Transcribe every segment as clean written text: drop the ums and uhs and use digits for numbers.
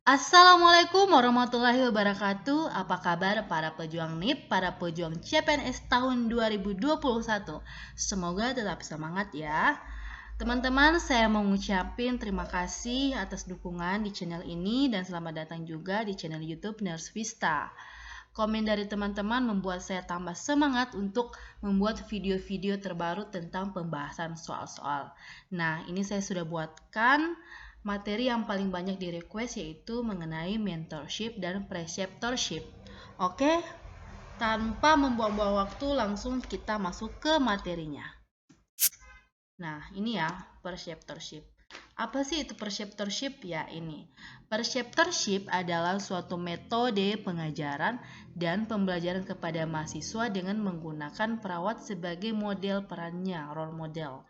Assalamualaikum warahmatullahi wabarakatuh. Apa kabar para pejuang NIP, para pejuang CPNS tahun 2021? Semoga tetap semangat ya. Teman-teman, saya mau ngucapin terima kasih atas dukungan di channel ini dan selamat datang juga di channel YouTube Nurse Vista. Komen dari teman-teman membuat saya tambah semangat untuk membuat video-video terbaru tentang pembahasan soal-soal. Nah, ini saya sudah buatkan materi yang paling banyak di request, yaitu mengenai mentorship dan preceptorship. Oke, tanpa membuang-buang waktu langsung kita masuk ke materinya. Nah, ini ya preceptorship. Apa sih itu preceptorship? Ya, ini. Preceptorship adalah suatu metode pengajaran dan pembelajaran kepada mahasiswa dengan menggunakan perawat sebagai model perannya, role model.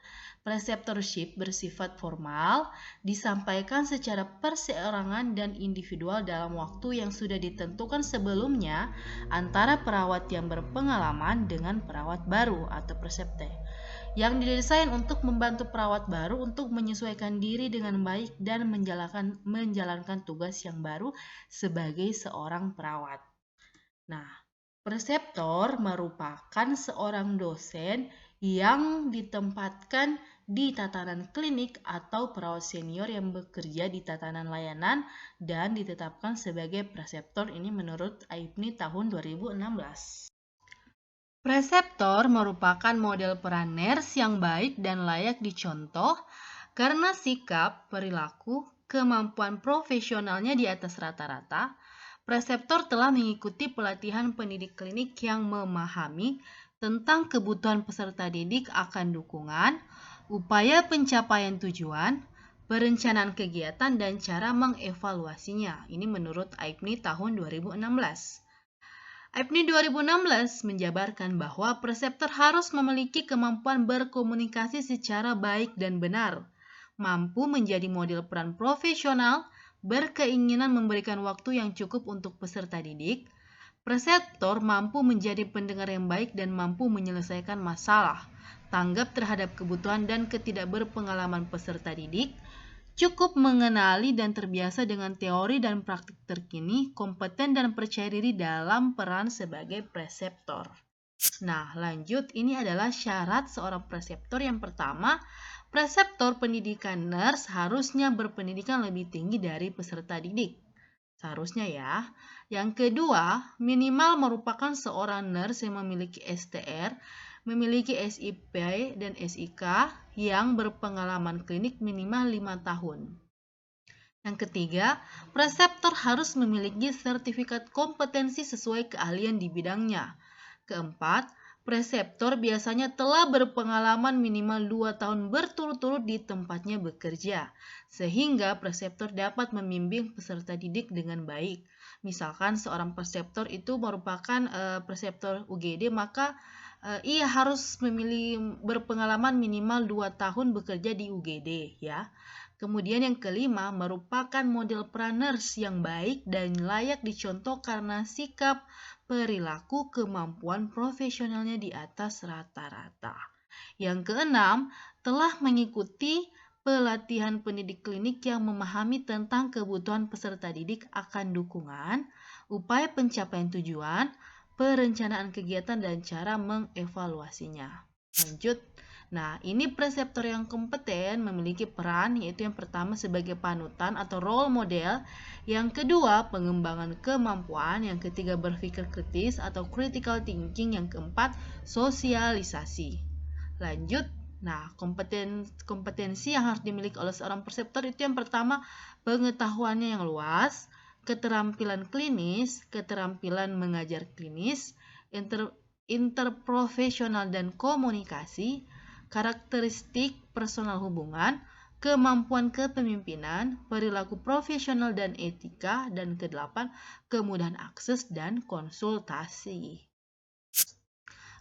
Preceptorship bersifat formal, disampaikan secara perseorangan dan individual dalam waktu yang sudah ditentukan sebelumnya antara perawat yang berpengalaman dengan perawat baru atau precepte, yang didesain untuk membantu perawat baru untuk menyesuaikan diri dengan baik dan menjalankan tugas yang baru sebagai seorang perawat. Nah, preseptor merupakan seorang dosen yang ditempatkan di tatanan klinik atau perawat senior yang bekerja di tatanan layanan dan ditetapkan sebagai preseptor ini menurut AIPNI tahun 2016. Preseptor merupakan model peran nurse yang baik dan layak dicontoh karena sikap, perilaku, kemampuan profesionalnya di atas rata-rata. Preseptor telah mengikuti pelatihan pendidik klinik yang memahami tentang kebutuhan peserta didik akan dukungan, upaya pencapaian tujuan, perencanaan kegiatan, dan cara mengevaluasinya. Ini menurut AIPNI tahun 2016. AIPNI 2016 menjabarkan bahwa preseptor harus memiliki kemampuan berkomunikasi secara baik dan benar, mampu menjadi model peran profesional, berkeinginan memberikan waktu yang cukup untuk peserta didik. Preseptor mampu menjadi pendengar yang baik dan mampu menyelesaikan masalah, tanggap terhadap kebutuhan dan ketidakberpengalaman peserta didik, cukup mengenali dan terbiasa dengan teori dan praktik terkini, kompeten dan percaya diri dalam peran sebagai preseptor. Nah, lanjut, ini adalah syarat seorang preseptor. Yang pertama, preseptor pendidikan nurse harusnya berpendidikan lebih tinggi dari peserta didik. Seharusnya ya. Yang kedua, minimal merupakan seorang nurse yang memiliki STR, memiliki SIP dan SIK yang berpengalaman klinik minimal 5 tahun. Yang ketiga, preseptor harus memiliki sertifikat kompetensi sesuai keahlian di bidangnya. Keempat, preseptor biasanya telah berpengalaman minimal 2 tahun berturut-turut di tempatnya bekerja, sehingga preseptor dapat membimbing peserta didik dengan baik. Misalkan seorang preseptor itu merupakan preseptor UGD, maka ia harus berpengalaman minimal 2 tahun bekerja di UGD ya. Kemudian yang kelima, merupakan model peran nurse yang baik dan layak dicontoh karena sikap, perilaku, kemampuan profesionalnya di atas rata-rata. Yang keenam, telah mengikuti pelatihan pendidik klinik yang memahami tentang kebutuhan peserta didik akan dukungan, upaya pencapaian tujuan, perencanaan kegiatan, dan cara mengevaluasinya. Lanjut. Nah, ini preseptor yang kompeten memiliki peran, yaitu yang pertama sebagai panutan atau role model, yang kedua pengembangan kemampuan, yang ketiga berpikir kritis atau critical thinking, yang keempat sosialisasi. Lanjut. Nah, kompetensi yang harus dimiliki oleh seorang preseptor itu yang pertama pengetahuannya yang luas, keterampilan klinis, keterampilan mengajar klinis, interprofesional dan komunikasi, karakteristik personal hubungan, kemampuan kepemimpinan, perilaku profesional dan etika, dan kedelapan, kemudahan akses dan konsultasi.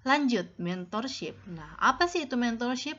Lanjut, mentorship. Nah, apa sih itu mentorship?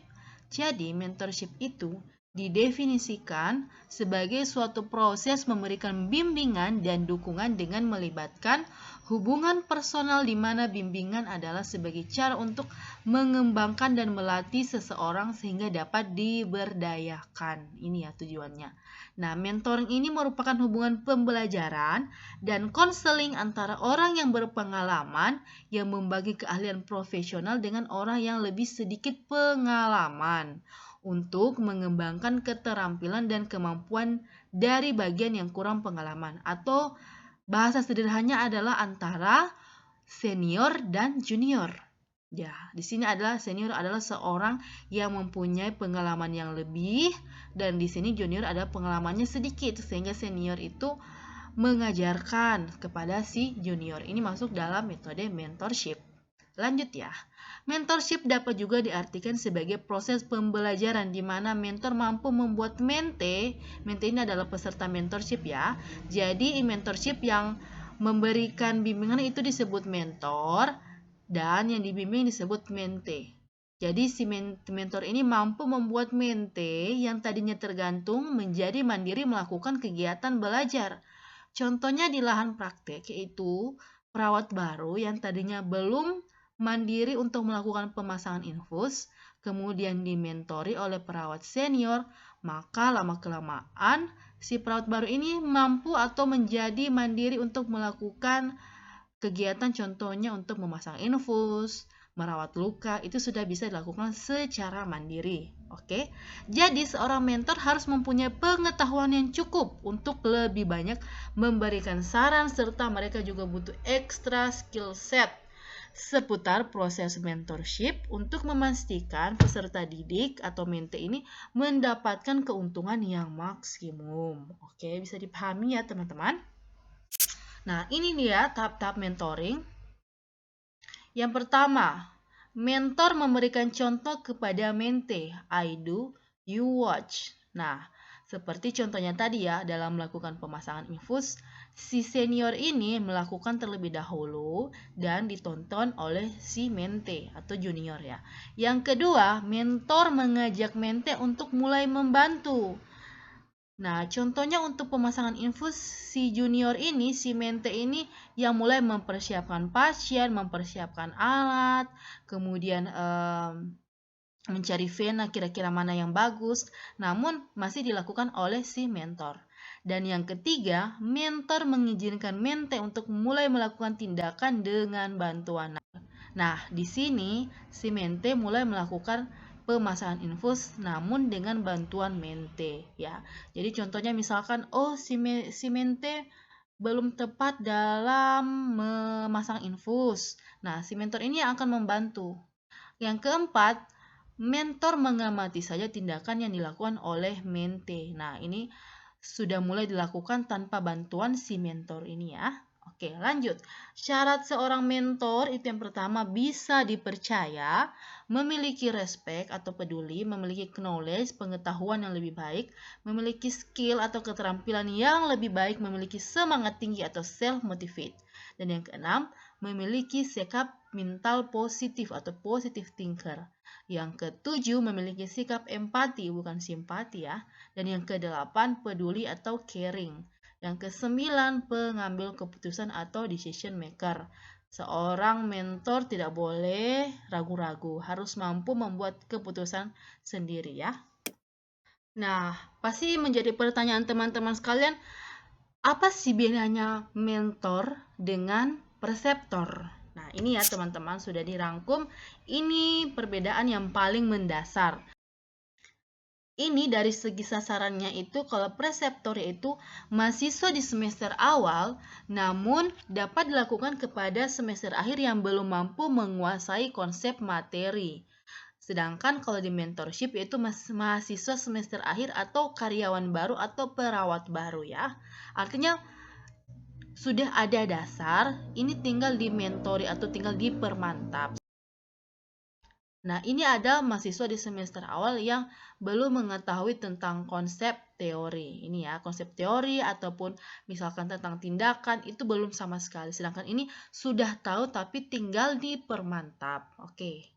Jadi, mentorship itu didefinisikan sebagai suatu proses memberikan bimbingan dan dukungan dengan melibatkan hubungan personal di mana bimbingan adalah sebagai cara untuk mengembangkan dan melatih seseorang sehingga dapat diberdayakan. Ini ya tujuannya. Nah, mentoring ini merupakan hubungan pembelajaran dan konseling antara orang yang berpengalaman yang membagi keahlian profesional dengan orang yang lebih sedikit pengalaman untuk mengembangkan keterampilan dan kemampuan dari bagian yang kurang pengalaman, atau bahasa sederhananya adalah antara senior dan junior. Ya, di sini adalah senior adalah seorang yang mempunyai pengalaman yang lebih, dan di sini junior ada pengalamannya sedikit, sehingga senior itu mengajarkan kepada si junior. Ini masuk dalam metode mentorship. Lanjut ya. Mentorship dapat juga diartikan sebagai proses pembelajaran di mana mentor mampu membuat mente ini adalah peserta mentorship ya. Jadi mentorship yang memberikan bimbingan itu disebut mentor, dan yang dibimbing disebut mente. Jadi si mentor ini mampu membuat mente yang tadinya tergantung menjadi mandiri melakukan kegiatan belajar. Contohnya di lahan praktek, yaitu perawat baru yang tadinya belum mandiri untuk melakukan pemasangan infus, kemudian dimentori oleh perawat senior, maka lama-kelamaan si perawat baru ini mampu atau menjadi mandiri untuk melakukan kegiatan, contohnya untuk memasang infus, merawat luka, itu sudah bisa dilakukan secara mandiri. Oke. Jadi seorang mentor harus mempunyai pengetahuan yang cukup untuk lebih banyak memberikan saran, serta mereka juga butuh ekstra skill set seputar proses mentorship untuk memastikan peserta didik atau mente ini mendapatkan keuntungan yang maksimum. Oke, bisa dipahami ya teman-teman? Nah, ini dia tahap-tahap mentoring. Yang pertama, mentor memberikan contoh kepada mente. I do, you watch. Nah, seperti contohnya tadi ya, dalam melakukan pemasangan infus, si senior ini melakukan terlebih dahulu dan ditonton oleh si mente atau junior ya. Yang kedua, mentor mengajak mente untuk mulai membantu. Nah, contohnya untuk pemasangan infus, si junior ini, si mente ini yang mulai mempersiapkan pasien, mempersiapkan alat, kemudian mencari vena kira-kira mana yang bagus, namun masih dilakukan oleh si mentor. Dan yang ketiga, mentor mengizinkan mente untuk mulai melakukan tindakan dengan bantuan. Nah, di sini si mente mulai melakukan pemasangan infus namun dengan bantuan mente ya. Jadi contohnya misalkan si mente belum tepat dalam memasang infus. Nah, si mentor ini akan membantu. Yang keempat, mentor mengamati saja tindakan yang dilakukan oleh mente. Nah, ini sudah mulai dilakukan tanpa bantuan si mentor ini ya. Oke, lanjut. Syarat seorang mentor itu yang pertama bisa dipercaya, memiliki respect atau peduli, memiliki knowledge, pengetahuan yang lebih baik, memiliki skill atau keterampilan yang lebih baik, memiliki semangat tinggi atau self-motivate. Dan yang keenam, memiliki sikap mental positif atau positive thinker. Yang ketujuh, memiliki sikap empati, bukan simpati ya. Dan yang kedelapan, peduli atau caring. Yang kesembilan, pengambil keputusan atau decision maker. Seorang mentor tidak boleh ragu-ragu, harus mampu membuat keputusan sendiri ya. Nah, pasti menjadi pertanyaan teman-teman sekalian, apa sih bedanya mentor dengan preseptor? Nah, ini ya teman-teman sudah dirangkum. Ini perbedaan yang paling mendasar. Ini dari segi sasarannya itu, kalau preseptor yaitu mahasiswa di semester awal namun dapat dilakukan kepada semester akhir yang belum mampu menguasai konsep materi. Sedangkan kalau di mentorship yaitu mahasiswa semester akhir atau karyawan baru atau perawat baru ya. Artinya sudah ada dasar, ini tinggal dimentori atau tinggal dipermantap. Nah, ini ada mahasiswa di semester awal yang belum mengetahui tentang konsep teori. Ini ya, konsep teori ataupun misalkan tentang tindakan itu belum sama sekali. Sedangkan ini sudah tahu tapi tinggal dipermantap. Oke.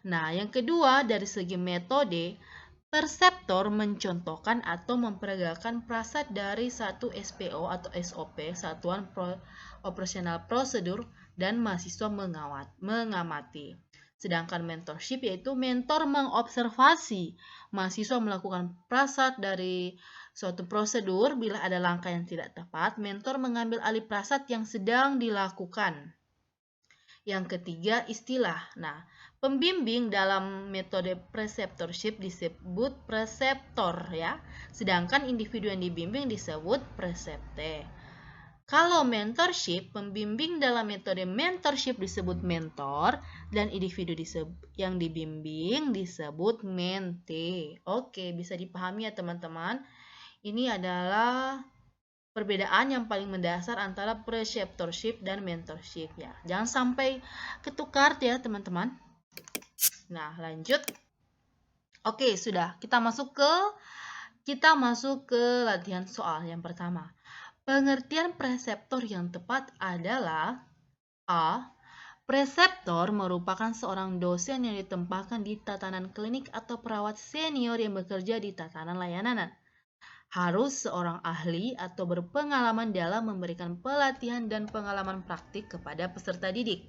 Nah, yang kedua dari segi metode, perseptor mencontohkan atau memperagakan prasat dari satu SPO atau SOP, Satuan Operasional Prosedur, dan mahasiswa mengamati. Sedangkan mentorship yaitu mentor mengobservasi mahasiswa melakukan prasat dari Suatu prosedur bila ada langkah yang tidak tepat, mentor mengambil alih prasat yang sedang dilakukan. Yang ketiga, istilah. Nah, pembimbing dalam metode preceptorship disebut preseptor ya, sedangkan individu yang dibimbing disebut precepte. Kalau mentorship, pembimbing dalam metode mentorship disebut mentor dan individu yang dibimbing disebut mente. Oke, bisa dipahami ya teman-teman. Ini adalah perbedaan yang paling mendasar antara preceptorship dan mentorship ya. Jangan sampai ketukar ya teman-teman. Nah, lanjut. Oke, sudah. Kita masuk ke latihan soal yang pertama. Pengertian preseptor yang tepat adalah A. Preseptor merupakan seorang dosen yang ditempatkan di tatanan klinik atau perawat senior yang bekerja di tatanan layanan. Harus seorang ahli atau berpengalaman dalam memberikan pelatihan dan pengalaman praktik kepada peserta didik.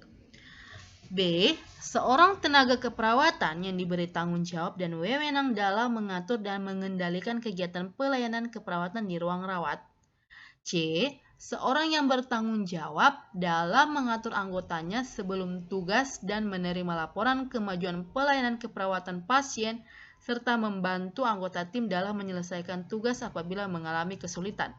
B. Seorang tenaga keperawatan yang diberi tanggung jawab dan wewenang dalam mengatur dan mengendalikan kegiatan pelayanan keperawatan di ruang rawat. C. Seorang yang bertanggung jawab dalam mengatur anggotanya sebelum tugas dan menerima laporan kemajuan pelayanan keperawatan pasien serta membantu anggota tim dalam menyelesaikan tugas apabila mengalami kesulitan.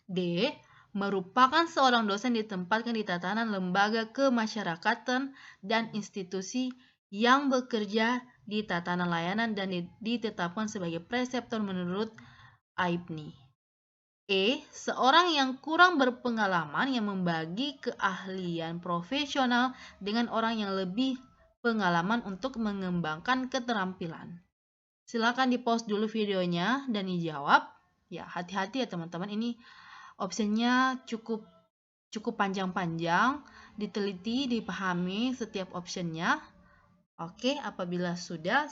D. Merupakan seorang dosen ditempatkan di tatanan lembaga kemasyarakatan dan institusi yang bekerja di tatanan layanan dan ditetapkan sebagai preseptor menurut AIPNI. E. Seorang yang kurang berpengalaman yang membagi keahlian profesional dengan orang yang lebih pengalaman untuk mengembangkan keterampilan. Silakan di-pause dulu videonya dan dijawab. Ya, hati-hati ya teman-teman, ini opsinya cukup panjang-panjang, diteliti, dipahami setiap opsinya. Oke, apabila sudah,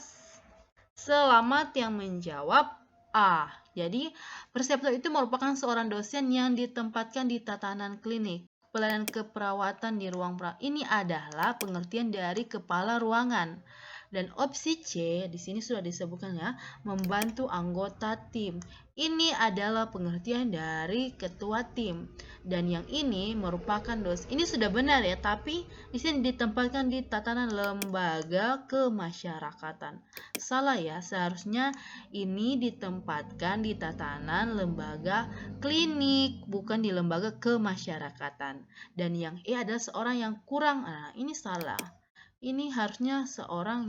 selamat yang menjawab A. Jadi, preseptor itu merupakan seorang dosen yang ditempatkan di tatanan klinik, pelayanan keperawatan di ruang perawat. Ini adalah pengertian dari kepala ruangan. Dan opsi C, di sini sudah disebutkan ya, membantu anggota tim. Ini adalah pengertian dari ketua tim. Dan yang ini merupakan ini sudah benar ya, tapi di sini ditempatkan di tatanan lembaga kemasyarakatan. Salah ya, seharusnya ini ditempatkan di tatanan lembaga klinik, bukan di lembaga kemasyarakatan. Dan yang E adalah seorang yang kurang. Nah, ini salah. Ini harusnya seorang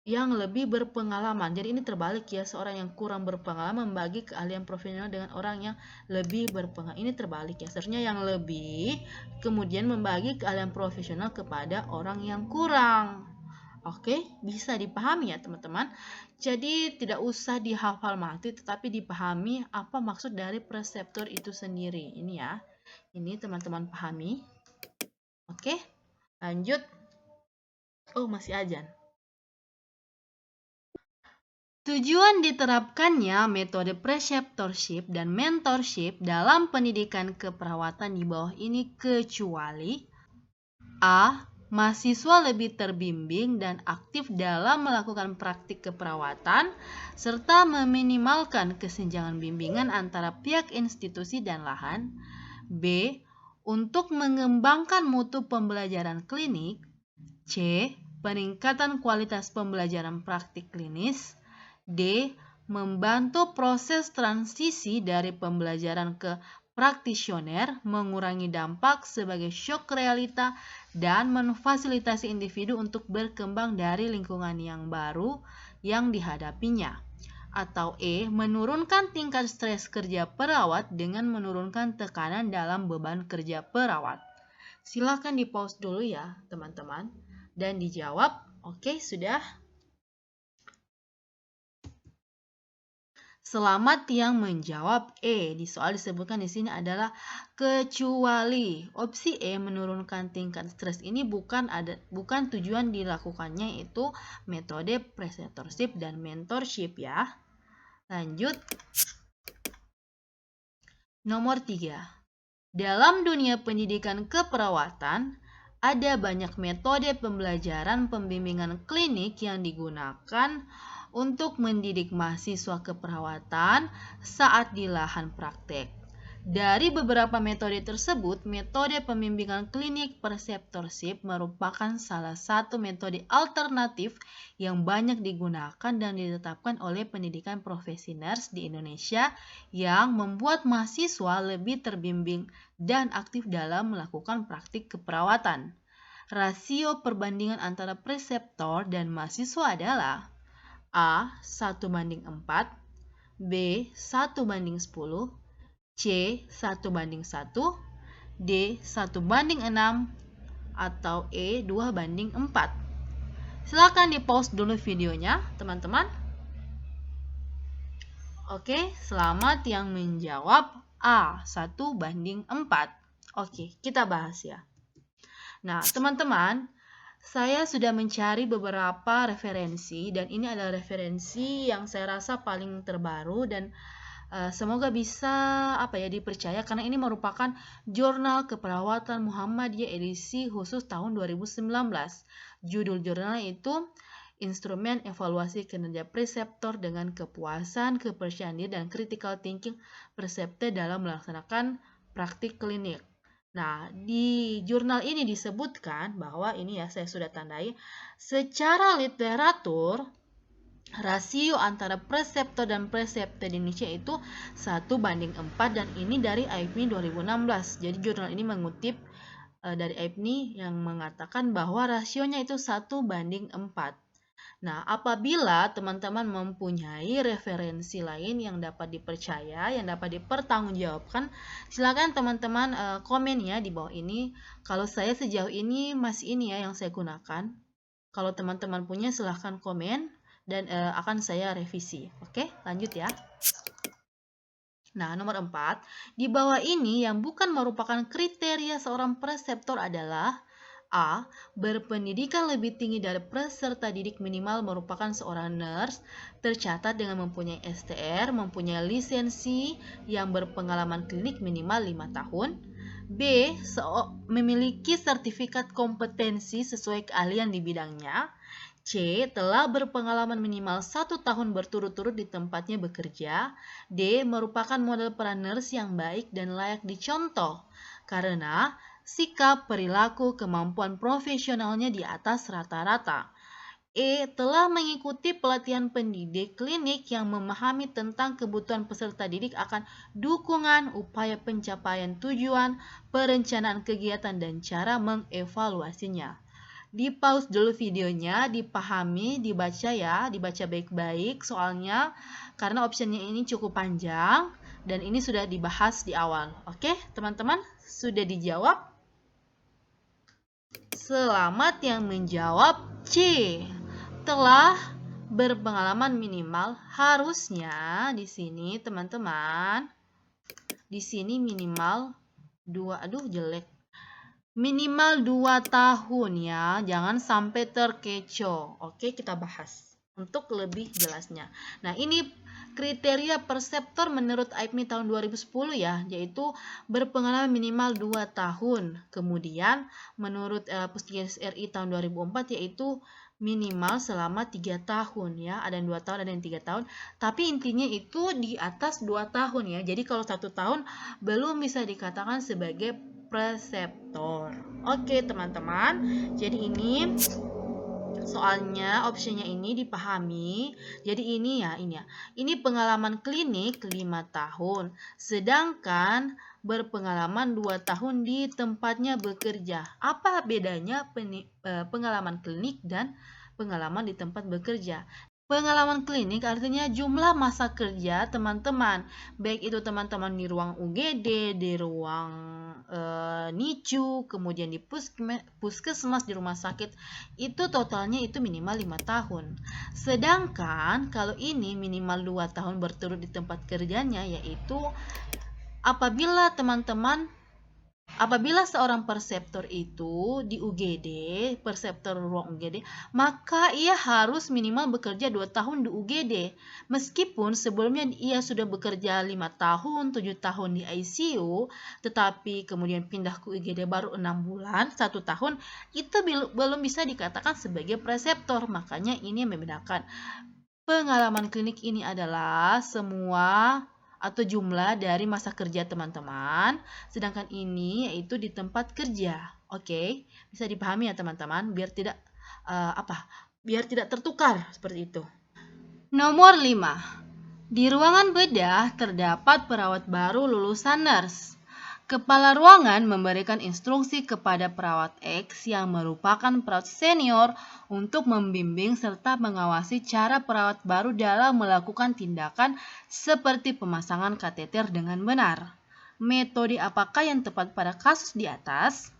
yang lebih berpengalaman. Jadi ini terbalik ya, seorang yang kurang berpengalaman membagi keahlian profesional dengan orang yang lebih berpengalaman. Ini terbalik ya, seharusnya yang lebih kemudian membagi keahlian profesional kepada orang yang kurang. Oke, bisa dipahami ya teman-teman. Jadi tidak usah dihafal mati, tetapi dipahami apa maksud dari preseptor itu sendiri. Ini ya, ini teman-teman pahami. Oke, lanjut. Oh, masih azan. Tujuan diterapkannya metode preceptorship dan mentorship dalam pendidikan keperawatan di bawah ini kecuali A. Mahasiswa lebih terbimbing dan aktif dalam melakukan praktik keperawatan serta meminimalkan kesenjangan bimbingan antara pihak institusi dan lahan. B. Untuk mengembangkan mutu pembelajaran klinik. C. Peningkatan kualitas pembelajaran praktik klinis. D. Membantu proses transisi dari pembelajaran ke praktisioner, mengurangi dampak sebagai shock realita, dan memfasilitasi individu untuk berkembang dari lingkungan yang baru yang dihadapinya. Atau E. Menurunkan tingkat stres kerja perawat dengan menurunkan tekanan dalam beban kerja perawat. Silakan di-pause dulu ya teman-teman dan dijawab. Oke, sudah. Selamat yang menjawab E. Di soal disebutkan di sini adalah kecuali. Opsi E, menurunkan tingkat stres ini bukan tujuan dilakukannya, itu metode preceptorship dan mentorship ya. Lanjut. Nomor 3. Dalam dunia pendidikan keperawatan, ada banyak metode pembelajaran pembimbingan klinik yang digunakan untuk mendidik mahasiswa keperawatan saat di lahan praktek. Dari beberapa metode tersebut, metode pembimbingan klinik preceptorship merupakan salah satu metode alternatif yang banyak digunakan dan ditetapkan oleh pendidikan profesi nurse di Indonesia yang membuat mahasiswa lebih terbimbing dan aktif dalam melakukan praktik keperawatan. Rasio perbandingan antara preseptor dan mahasiswa adalah A 1:4, B 1:10, C 1:1, D 1:6, atau E 2:4. Silakan di pause dulu videonya, teman-teman. Oke, selamat yang menjawab A 1:4. Oke, kita bahas ya. Nah, teman-teman, saya sudah mencari beberapa referensi dan ini adalah referensi yang saya rasa paling terbaru dan semoga bisa dipercaya karena ini merupakan Jurnal Keperawatan Muhammadiyah edisi khusus tahun 2019. Judul jurnalnya itu Instrumen Evaluasi Kinerja Preseptor dengan Kepuasan, Kepercayaan Diri, dan Critical Thinking Preseptor dalam melaksanakan praktik klinik. Nah, di jurnal ini disebutkan bahwa ini ya saya sudah tandai, secara literatur rasio antara preseptor dan preseptor di Indonesia itu 1:4 dan ini dari AIPMI 2016. Jadi jurnal ini mengutip dari AIPMI yang mengatakan bahwa rasionya itu 1:4. Nah, apabila teman-teman mempunyai referensi lain yang dapat dipercaya, yang dapat dipertanggungjawabkan, silakan teman-teman komen ya di bawah ini. Kalau saya sejauh ini masih ini ya yang saya gunakan. Kalau teman-teman punya silahkan komen dan akan saya revisi. Oke, lanjut ya. Nah, nomor 4. Di bawah ini yang bukan merupakan kriteria seorang preseptor adalah A. Berpendidikan lebih tinggi dari peserta didik minimal merupakan seorang nurse, tercatat dengan mempunyai STR, mempunyai lisensi yang berpengalaman klinik minimal 5 tahun. B. Memiliki sertifikat kompetensi sesuai keahlian di bidangnya. C. Telah berpengalaman minimal 1 tahun berturut-turut di tempatnya bekerja. D. Merupakan model peran nurse yang baik dan layak dicontoh karena sikap, perilaku, kemampuan profesionalnya di atas rata-rata. E. Telah mengikuti pelatihan pendidik klinik yang memahami tentang kebutuhan peserta didik akan dukungan, upaya pencapaian tujuan, perencanaan kegiatan, dan cara mengevaluasinya. Di pause dulu videonya, dipahami, dibaca ya, dibaca baik-baik soalnya karena optionnya ini cukup panjang dan ini sudah dibahas di awal. Oke, teman-teman, sudah dijawab? Selamat yang menjawab C. Telah berpengalaman minimal, harusnya di sini teman-teman. Di sini minimal 2, jelek. Minimal 2 tahun ya, jangan sampai terkecoh. Oke, kita bahas untuk lebih jelasnya. Nah, ini kriteria preseptor menurut AIPMI tahun 2010 ya, yaitu berpengalaman minimal 2 tahun. Kemudian menurut Puskesmas RI tahun 2004 yaitu minimal selama 3 tahun ya, ada yang 2 tahun, ada yang 3 tahun, tapi intinya itu di atas 2 tahun ya. Jadi kalau 1 tahun belum bisa dikatakan sebagai preseptor. Oke, teman-teman. Jadi ini soalnya opsinya ini dipahami. Jadi ini ya. Ini pengalaman klinik 5 tahun. Sedangkan berpengalaman 2 tahun di tempatnya bekerja. Apa bedanya pengalaman klinik dan pengalaman di tempat bekerja? Pengalaman klinik artinya jumlah masa kerja teman-teman, baik itu teman-teman di ruang UGD, di ruang NICU, kemudian di puskesmas, di rumah sakit, itu totalnya itu minimal 5 tahun. Sedangkan kalau ini minimal 2 tahun berturut di tempat kerjanya, yaitu apabila seorang preseptor itu di UGD, preseptor ruang UGD, maka ia harus minimal bekerja 2 tahun di UGD. Meskipun sebelumnya ia sudah bekerja 5 tahun, 7 tahun di ICU, tetapi kemudian pindah ke UGD baru 6 bulan, 1 tahun, itu belum bisa dikatakan sebagai preseptor. Makanya ini membedakan. pengalaman klinik ini adalah semua atau jumlah dari masa kerja teman-teman, sedangkan ini yaitu di tempat kerja. Oke, bisa dipahami ya teman-teman, biar tidak biar tidak tertukar seperti itu. Nomor 5. Di ruangan bedah terdapat perawat baru lulusan nurse. Kepala ruangan memberikan instruksi kepada perawat X yang merupakan perawat senior untuk membimbing serta mengawasi cara perawat baru dalam melakukan tindakan seperti pemasangan kateter dengan benar. Metode apakah yang tepat pada kasus di atas?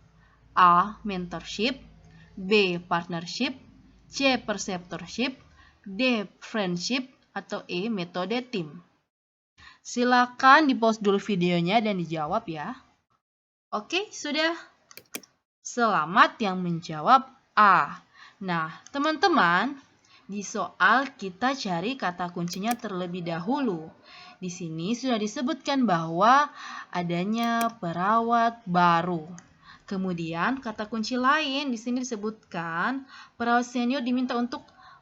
A. Mentorship, B. Partnership, C. Preceptorship, D. Friendship, atau E. Metode tim. Silakan di-pause dulu videonya dan dijawab ya. Oke, sudah. Selamat yang menjawab A. Nah, teman-teman, di soal kita cari kata kuncinya terlebih dahulu. Di sini sudah disebutkan bahwa adanya perawat baru. Kemudian kata kunci lain di sini disebutkan perawat senior diminta untuk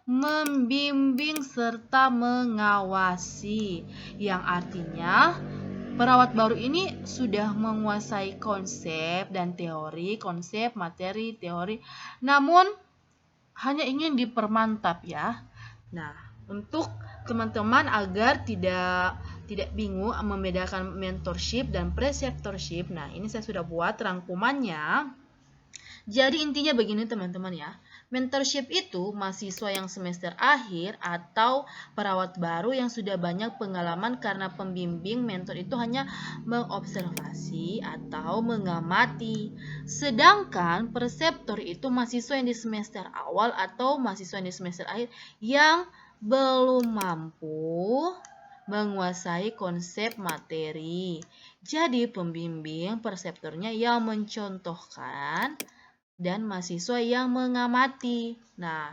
membimbing serta mengawasi, yang artinya perawat baru ini sudah menguasai konsep dan teori, konsep, materi, teori, namun hanya ingin dipermantap ya. Nah, untuk teman-teman agar tidak bingung membedakan mentorship dan preceptorship, nah ini saya sudah buat rangkumannya. Jadi intinya begini teman-teman ya. Mentorship itu mahasiswa yang semester akhir atau perawat baru yang sudah banyak pengalaman, karena pembimbing mentor itu hanya mengobservasi atau mengamati. Sedangkan preceptor itu mahasiswa yang di semester awal atau mahasiswa yang di semester akhir yang belum mampu menguasai konsep materi. Jadi pembimbing preceptornya yang mencontohkan dan mahasiswa yang mengamati. Nah,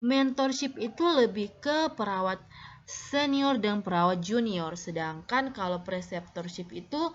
mentorship itu lebih ke perawat senior dan perawat junior, sedangkan kalau preceptorship itu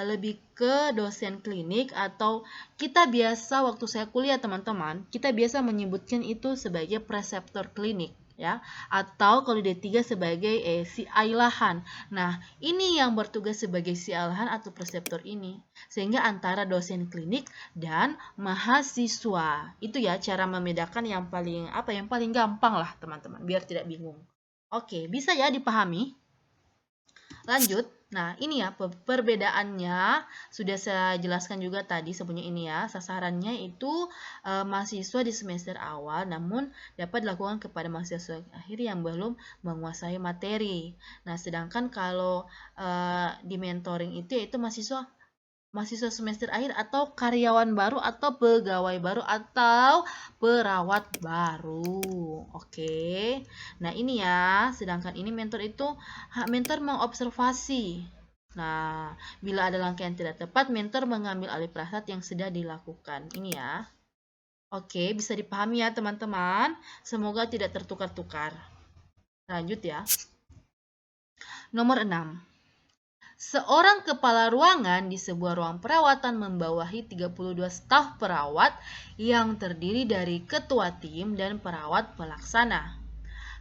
lebih ke dosen klinik, atau kita biasa waktu saya kuliah teman-teman, kita biasa menyebutkan itu sebagai preceptor klinik ya, atau kalau D3 sebagai si ailahan. Nah, ini yang bertugas sebagai si ailahan atau preceptor ini, sehingga antara dosen klinik dan mahasiswa. Itu ya cara membedakan yang paling gampang lah teman-teman, biar tidak bingung. Oke, bisa ya dipahami? Lanjut. Nah, ini ya perbedaannya sudah saya jelaskan juga tadi sebelumnya ini ya. Sasarannya itu mahasiswa di semester awal, namun dapat dilakukan kepada mahasiswa akhir yang belum menguasai materi. Nah, sedangkan kalau di mentoring itu yaitu mahasiswa semester akhir atau karyawan baru atau pegawai baru atau perawat baru. Oke. Nah, ini ya. Sedangkan ini mentor itu mentor mengobservasi. Nah, bila ada langkah yang tidak tepat, mentor mengambil alih prasat yang sudah dilakukan. Ini ya. Oke, bisa dipahami ya teman-teman. Semoga tidak tertukar-tukar. Lanjut ya. Nomor 6. Seorang kepala ruangan di sebuah ruang perawatan membawahi 32 staf perawat yang terdiri dari ketua tim dan perawat pelaksana.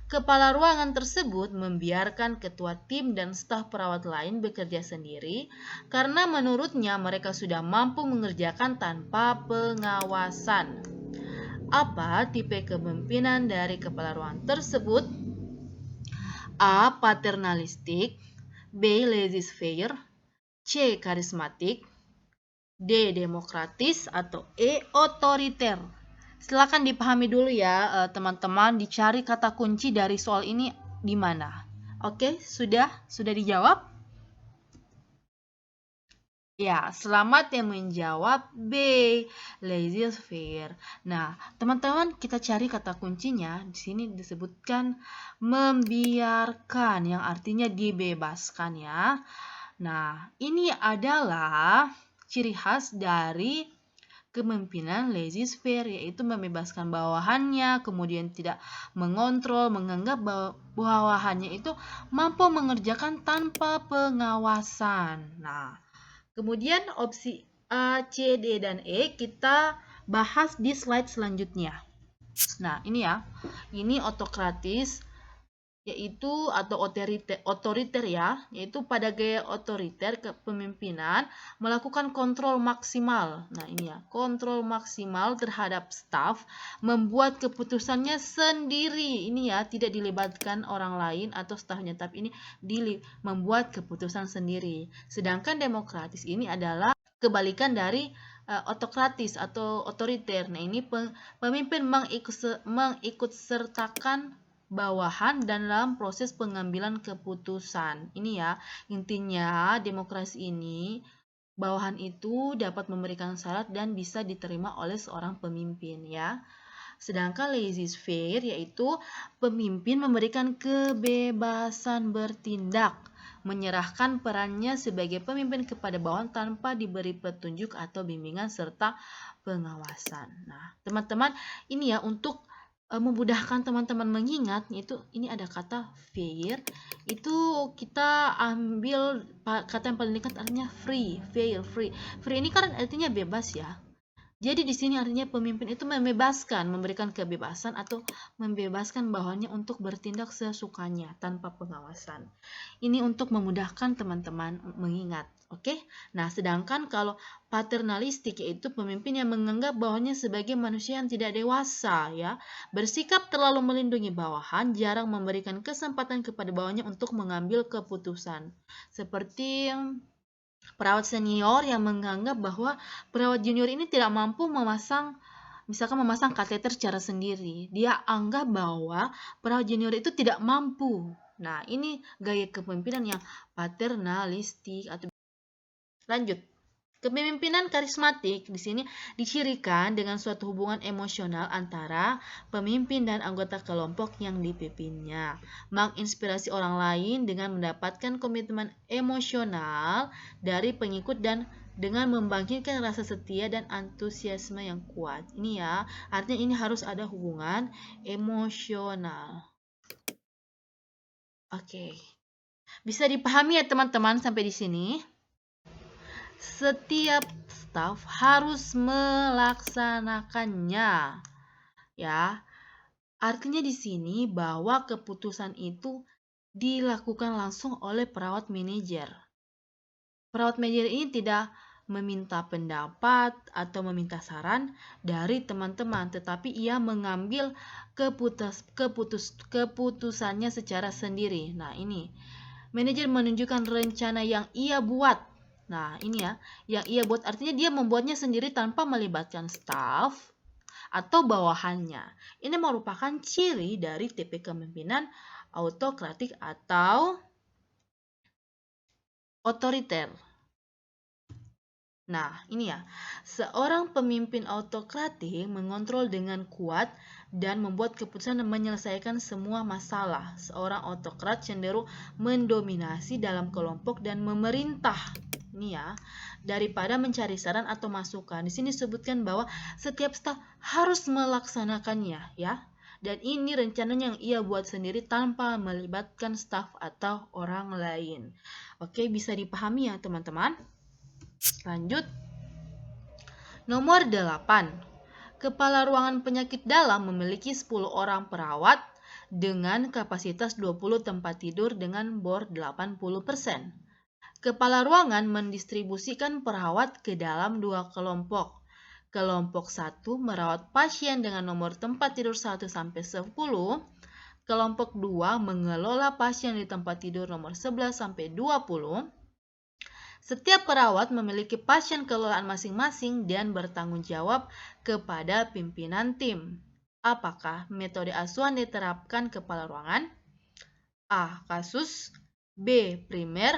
Kepala ruangan tersebut membiarkan ketua tim dan staf perawat lain bekerja sendiri karena menurutnya mereka sudah mampu mengerjakan tanpa pengawasan. Apa tipe kepemimpinan dari kepala ruangan tersebut? A. Paternalistik, B. Laissez-faire, C. Karismatik, D. Demokratis, atau E. Otoriter. Silakan dipahami dulu ya teman-teman, dicari kata kunci dari soal ini di mana. Oke, sudah dijawab? Ya, selamat yang menjawab B. Laissez-faire. Nah, teman-teman kita cari kata kuncinya. Di sini disebutkan membiarkan, yang artinya dibebaskan ya. Nah, ini adalah ciri khas dari kepemimpinan laissez-faire, yaitu membebaskan bawahannya, kemudian tidak mengontrol, menganggap bawahannya itu mampu mengerjakan tanpa pengawasan. Nah, kemudian opsi A, C, D, dan E kita bahas di slide selanjutnya. Nah, ini ya. Ini autokratis yaitu atau otoriter ya, yaitu pada gaya otoriter kepemimpinan melakukan kontrol maksimal. Nah, ini ya, kontrol maksimal terhadap staf, membuat keputusannya sendiri. Ini ya, tidak dilibatkan orang lain atau stafnya, tapi ini membuat keputusan sendiri. Sedangkan demokratis ini adalah kebalikan dari otokratis atau otoriter. Nah, ini pemimpin mengikut sertakan bawahan dan dalam proses pengambilan keputusan. Ini ya, intinya demokrasi ini bawahan itu dapat memberikan syarat dan bisa diterima oleh seorang pemimpin ya. Sedangkan laissez-faire yaitu pemimpin memberikan kebebasan bertindak, menyerahkan perannya sebagai pemimpin kepada bawahan tanpa diberi petunjuk atau bimbingan serta pengawasan. Nah, teman-teman, ini ya untuk memudahkan teman-teman mengingat, yaitu ini ada kata fair, itu kita ambil kata yang paling dekat artinya free. Free ini kan artinya bebas ya. Jadi di sini artinya pemimpin itu memberikan kebebasan atau membebaskan bawahannya untuk bertindak sesukanya tanpa pengawasan. Ini untuk memudahkan teman-teman mengingat. Oke? Nah, sedangkan kalau paternalistik yaitu pemimpin yang menganggap bawahannya sebagai manusia yang tidak dewasa ya, bersikap terlalu melindungi bawahan, jarang memberikan kesempatan kepada bawahannya untuk mengambil keputusan. Seperti yang perawat senior yang menganggap bahwa perawat junior ini tidak mampu memasang kateter secara sendiri. Dia anggap bahwa perawat junior itu tidak mampu. Nah, ini gaya kepemimpinan yang paternalistik atau lanjut. Kepemimpinan karismatik di sini dicirikan dengan suatu hubungan emosional antara pemimpin dan anggota kelompok yang dipimpinnya. Menginspirasi orang lain dengan mendapatkan komitmen emosional dari pengikut dan dengan membangkitkan rasa setia dan antusiasme yang kuat. Ini ya, artinya ini harus ada hubungan emosional. Oke. Bisa dipahami ya teman-teman sampai di sini? Setiap staf harus melaksanakannya. Ya. Artinya di sini bahwa keputusan itu dilakukan langsung oleh perawat manajer. Perawat manajer ini tidak meminta pendapat atau meminta saran dari teman-teman, tetapi ia mengambil keputusannya secara sendiri. Nah, ini manajer menunjukkan rencana yang ia buat. Nah, ini ya, yang ia buat artinya dia membuatnya sendiri tanpa melibatkan staf atau bawahannya. Ini merupakan ciri dari tipe kepemimpinan autokratik atau otoriter. Nah, ini ya, seorang pemimpin autokratik mengontrol dengan kuat dan membuat keputusan dan menyelesaikan semua masalah. Seorang autokrat cenderung mendominasi dalam kelompok dan memerintah. Ini ya, daripada mencari saran atau masukan. Di sini disebutkan bahwa setiap staf harus melaksanakannya ya. Dan ini rencananya yang ia buat sendiri tanpa melibatkan staf atau orang lain. Oke, bisa dipahami ya teman-teman? Lanjut. Nomor 8. Kepala ruangan penyakit dalam memiliki 10 orang perawat dengan kapasitas 20 tempat tidur dengan bor 80%. Kepala ruangan mendistribusikan perawat ke dalam 2 kelompok. Kelompok 1 merawat pasien dengan nomor tempat tidur 1-10. Kelompok 2 mengelola pasien di tempat tidur nomor 11-20. Setiap perawat memiliki pasien kelolaan masing-masing dan bertanggung jawab kepada pimpinan tim. Apakah metode asuhan diterapkan kepala ruangan? A. Kasus, B. Primer,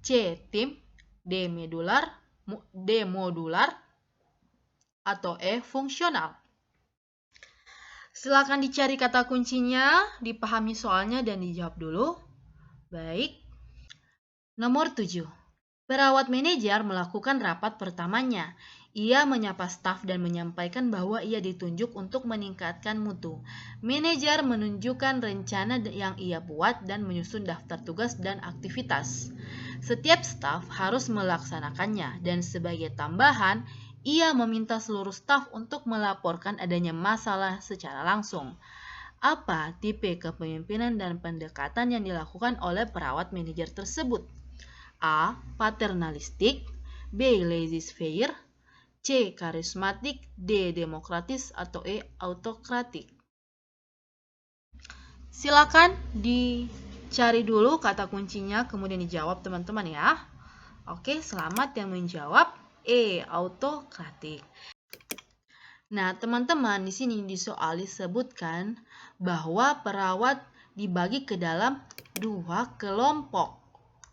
C. Tim, D. Modular, atau E. Fungsional. Silakan dicari kata kuncinya, dipahami soalnya dan dijawab dulu. Baik. Nomor 7. Perawat manajer melakukan rapat pertamanya. Ia menyapa staf dan menyampaikan bahwa ia ditunjuk untuk meningkatkan mutu. Manajer menunjukkan rencana yang ia buat dan menyusun daftar tugas dan aktivitas. Setiap staf harus melaksanakannya dan sebagai tambahan, Ia meminta seluruh staf untuk melaporkan adanya masalah secara langsung. Apa tipe kepemimpinan dan pendekatan yang dilakukan oleh perawat manajer tersebut? A. Paternalistik, B. Laissez-faire, C. Karismatik, D. Demokratis, atau E. Autokratik. Silakan dicari dulu kata kuncinya, kemudian dijawab teman-teman ya. Oke, selamat yang menjawab E. Autokratik. Nah, teman-teman, di sini di soal disebutkan bahwa perawat dibagi ke dalam 2 kelompok.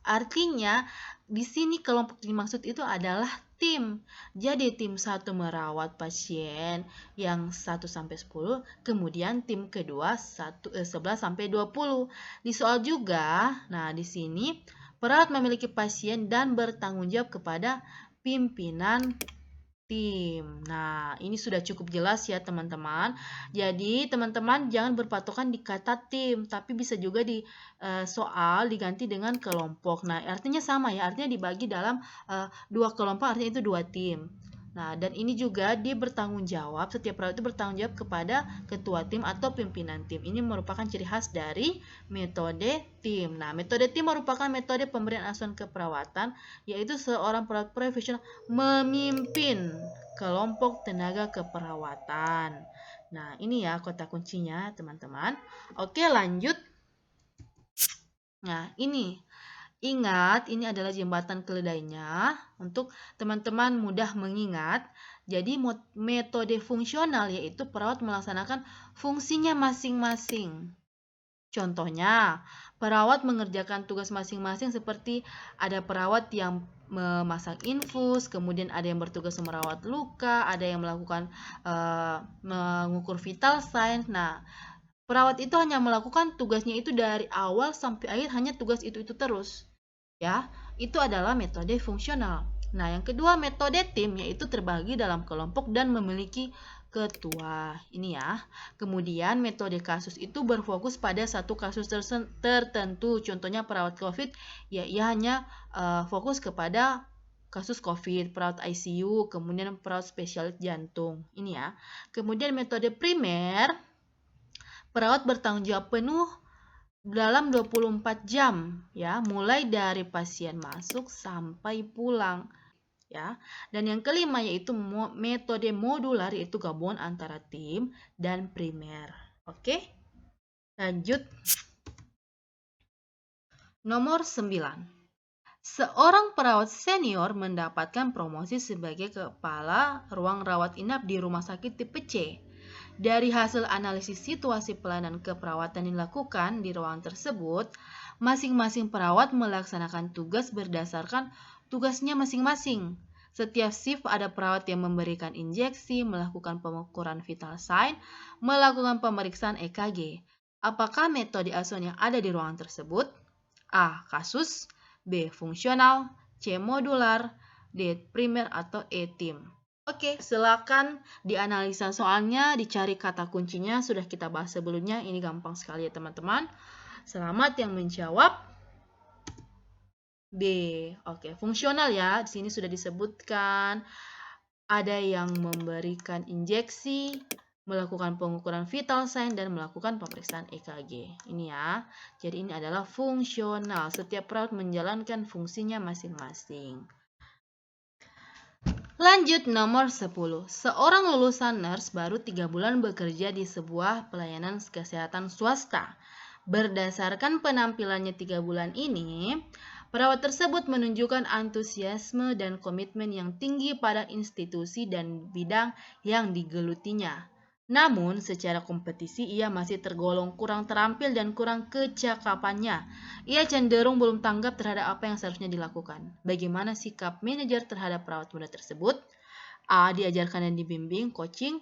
Artinya, di sini kelompok dimaksud itu adalah tim. Jadi, tim 1 merawat pasien yang 1 sampai 10, kemudian tim kedua 11 sampai 20. Di soal juga, nah di sini perawat memiliki pasien dan bertanggung jawab kepada pimpinan tim. Nah, ini sudah cukup jelas ya teman-teman. Jadi, teman-teman jangan berpatokan di kata tim, tapi bisa juga di soal diganti dengan kelompok. Nah, artinya sama ya, artinya dibagi dalam 2 kelompok, artinya itu 2 tim. Nah, dan ini juga dia bertanggung jawab, setiap perawat itu bertanggung jawab kepada ketua tim atau pimpinan tim. Ini merupakan ciri khas dari metode tim. Nah, metode tim merupakan metode pemberian asuhan keperawatan, yaitu seorang perawat profesional memimpin kelompok tenaga keperawatan. Nah, ini ya kata kuncinya, teman-teman. Oke, lanjut. Nah, ini. Ingat, ini adalah jembatan keledainya untuk teman-teman mudah mengingat. Jadi metode fungsional yaitu perawat melaksanakan fungsinya masing-masing. Contohnya, perawat mengerjakan tugas masing-masing seperti ada perawat yang memasang infus, kemudian ada yang bertugas merawat luka, ada yang melakukan mengukur vital signs. Nah, perawat itu hanya melakukan tugasnya itu dari awal sampai akhir, hanya tugas itu terus. Ya, itu adalah metode fungsional. Nah, yang kedua metode tim yaitu terbagi dalam kelompok dan memiliki ketua. Ini ya. Kemudian metode kasus itu berfokus pada satu kasus tertentu. Contohnya perawat COVID, ya ia hanya fokus kepada kasus COVID, perawat ICU, kemudian perawat spesialis jantung. Ini ya. Kemudian metode primer, perawat bertanggung jawab penuh dalam 24 jam ya, mulai dari pasien masuk sampai pulang ya. Dan yang kelima yaitu metode modular, yaitu gabungan antara tim dan primer. Oke? Lanjut. Nomor 9. Seorang perawat senior mendapatkan promosi sebagai kepala ruang rawat inap di rumah sakit tipe C. Dari hasil analisis situasi pelayanan keperawatan dilakukan di ruangan tersebut, masing-masing perawat melaksanakan tugas berdasarkan tugasnya masing-masing. Setiap shift ada perawat yang memberikan injeksi, melakukan pengukuran vital sign, melakukan pemeriksaan EKG. Apakah metode asuhan yang ada di ruangan tersebut? A. Kasus, B. Fungsional, C. Modular, D. Primer, atau E. Tim. Oke, silakan dianalisa soalnya, dicari kata kuncinya, sudah kita bahas sebelumnya, ini gampang sekali ya teman-teman. Selamat yang menjawab B. Oke, fungsional ya, di sini sudah disebutkan ada yang memberikan injeksi, melakukan pengukuran vital sign, dan melakukan pemeriksaan EKG. Ini ya, jadi ini adalah fungsional, setiap perawat menjalankan fungsinya masing-masing. Lanjut nomor 10. Seorang lulusan nurse baru 3 bulan bekerja di sebuah pelayanan kesehatan swasta. Berdasarkan penampilannya 3 bulan ini, perawat tersebut menunjukkan antusiasme dan komitmen yang tinggi pada institusi dan bidang yang digelutinya. Namun, secara kompetisi ia masih tergolong kurang terampil dan kurang kecakapannya. Ia cenderung belum tanggap terhadap apa yang seharusnya dilakukan. Bagaimana sikap manajer terhadap perawat muda tersebut? A. Diajarkan dan dibimbing, coaching.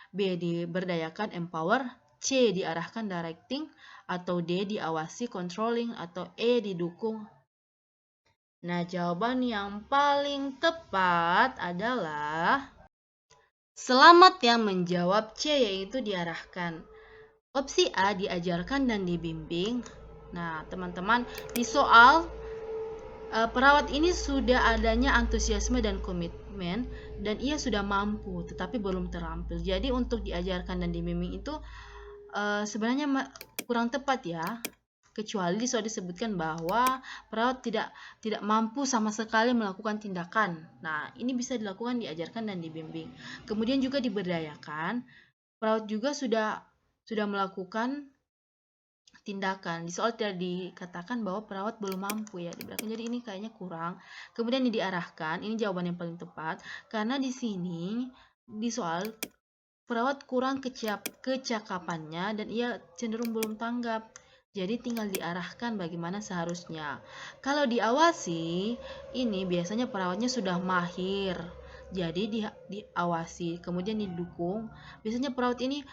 B. Diberdayakan, empower. C. Diarahkan, directing. Atau D. Diawasi, controlling. Atau E. Didukung. Nah, jawaban yang paling tepat adalah selamat yang menjawab C, yaitu diarahkan. Opsi A, diajarkan dan dibimbing. Nah, teman-teman, di soal perawat ini sudah adanya antusiasme dan komitmen dan ia sudah mampu tetapi belum terampil. Jadi untuk diajarkan dan dibimbing itu sebenarnya kurang tepat ya. Kecuali sudah disebutkan bahwa perawat tidak mampu sama sekali melakukan tindakan. Nah, ini bisa dilakukan, diajarkan dan dibimbing. Kemudian juga diberdayakan. Perawat juga sudah melakukan tindakan. Di soal tidak dikatakan bahwa perawat belum mampu ya, dibilang. Jadi ini kayaknya kurang. Kemudian diarahkan, ini jawaban yang paling tepat karena di sini di soal perawat kurang kecakapannya dan ia cenderung belum tanggap. Jadi tinggal diarahkan bagaimana seharusnya. Kalau diawasi, ini biasanya perawatnya sudah mahir. Jadi diawasi, kemudian didukung. Biasanya perawat ini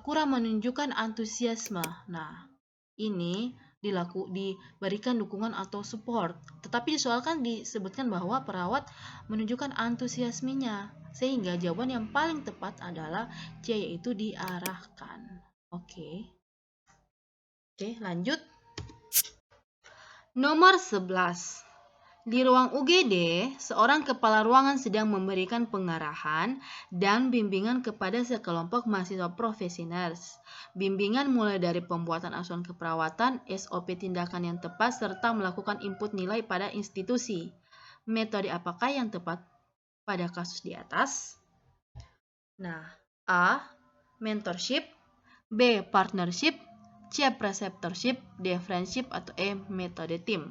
kurang menunjukkan antusiasme. Nah, ini diberikan dukungan atau support. Tetapi disoalkan disebutkan bahwa perawat menunjukkan antusiasmenya. Sehingga jawaban yang paling tepat adalah C, yaitu diarahkan. Oke, lanjut. Nomor 11. Di ruang UGD, seorang kepala ruangan sedang memberikan pengarahan dan bimbingan kepada sekelompok mahasiswa profesionals. Bimbingan mulai dari pembuatan asuhan keperawatan, SOP tindakan yang tepat, serta melakukan input nilai pada institusi. Metode apakah yang tepat pada kasus di atas? Nah, A. Mentorship, B. Partnership, C. Preceptorship, D. Friendship, atau E. Metode tim.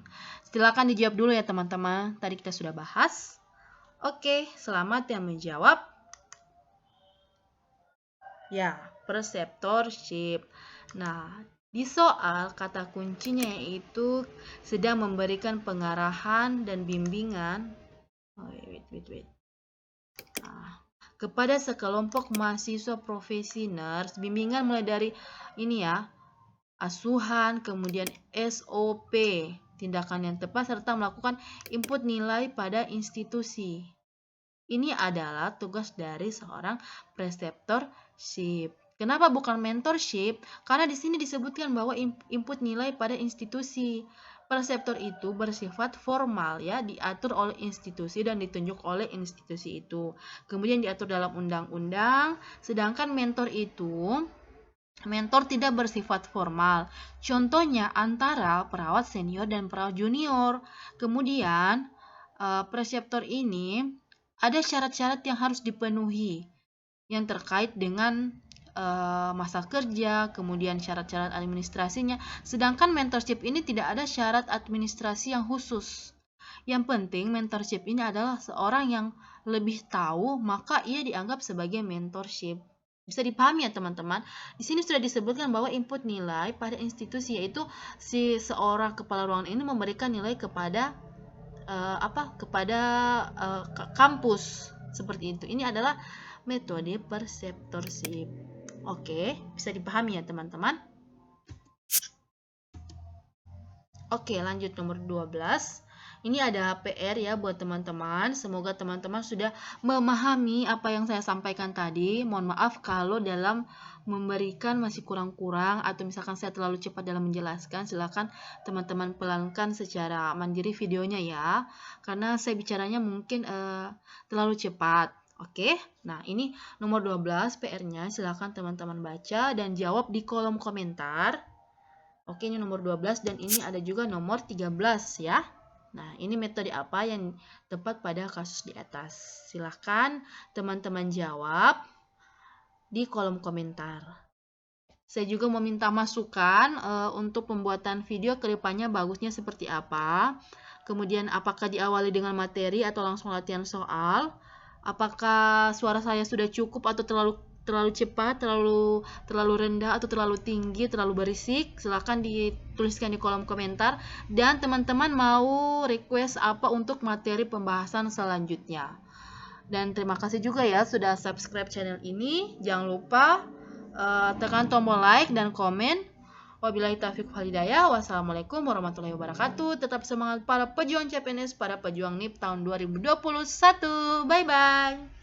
Silakan dijawab dulu ya teman-teman. Tadi kita sudah bahas. Oke, selamat yang menjawab. Ya, preceptorship. Nah, di soal kata kuncinya yaitu sedang memberikan pengarahan dan bimbingan. Wait. Kepada sekelompok mahasiswa profesionals, bimbingan mulai dari ini ya, asuhan, kemudian SOP, tindakan yang tepat, serta melakukan input nilai pada institusi. Ini adalah tugas dari seorang preceptorship. Kenapa bukan mentorship? Karena di sini disebutkan bahwa input nilai pada institusi. Preceptor itu bersifat formal ya, diatur oleh institusi dan ditunjuk oleh institusi itu. Kemudian diatur dalam undang-undang, sedangkan mentor tidak bersifat formal. Contohnya antara perawat senior dan perawat junior. Kemudian preceptor ini ada syarat-syarat yang harus dipenuhi yang terkait dengan masa kerja, kemudian syarat-syarat administrasinya. Sedangkan mentorship ini tidak ada syarat administrasi yang khusus. Yang penting mentorship ini adalah seorang yang lebih tahu, maka ia dianggap sebagai mentorship. Bisa dipahami ya teman-teman. Di sini sudah disebutkan bahwa input nilai pada institusi, yaitu si seorang kepala ruangan ini memberikan nilai kepada kampus seperti itu. Ini adalah metode preceptorship. Oke, bisa dipahami ya teman-teman. Oke, lanjut nomor 12. Ini ada PR ya buat teman-teman. Semoga teman-teman sudah memahami apa yang saya sampaikan tadi. Mohon maaf kalau dalam memberikan masih kurang-kurang atau misalkan saya terlalu cepat dalam menjelaskan. Silakan teman-teman pelankan secara mandiri videonya ya. Karena saya bicaranya mungkin terlalu cepat. Oke, nah ini nomor 12 PR-nya. Silakan teman-teman baca dan jawab di kolom komentar. Oke, ini nomor 12 dan ini ada juga nomor 13 ya. Nah, ini metode apa yang tepat pada kasus di atas? Silahkan teman-teman jawab di kolom komentar. Saya juga meminta masukan untuk pembuatan video ke depannya bagusnya seperti apa. Kemudian apakah diawali dengan materi atau langsung latihan soal? Apakah suara saya sudah cukup atau terlalu cepat, terlalu rendah atau terlalu tinggi, terlalu berisik? Silahkan dituliskan di kolom komentar. Dan teman-teman mau request apa untuk materi pembahasan selanjutnya. Dan terima kasih juga ya sudah subscribe channel ini. Jangan lupa tekan tombol like dan komen. Wabillahi taufiq wal hidayah. Wassalamualaikum warahmatullahi wabarakatuh. Tetap semangat para pejuang CPNS, para pejuang NIP tahun 2021. Bye-bye.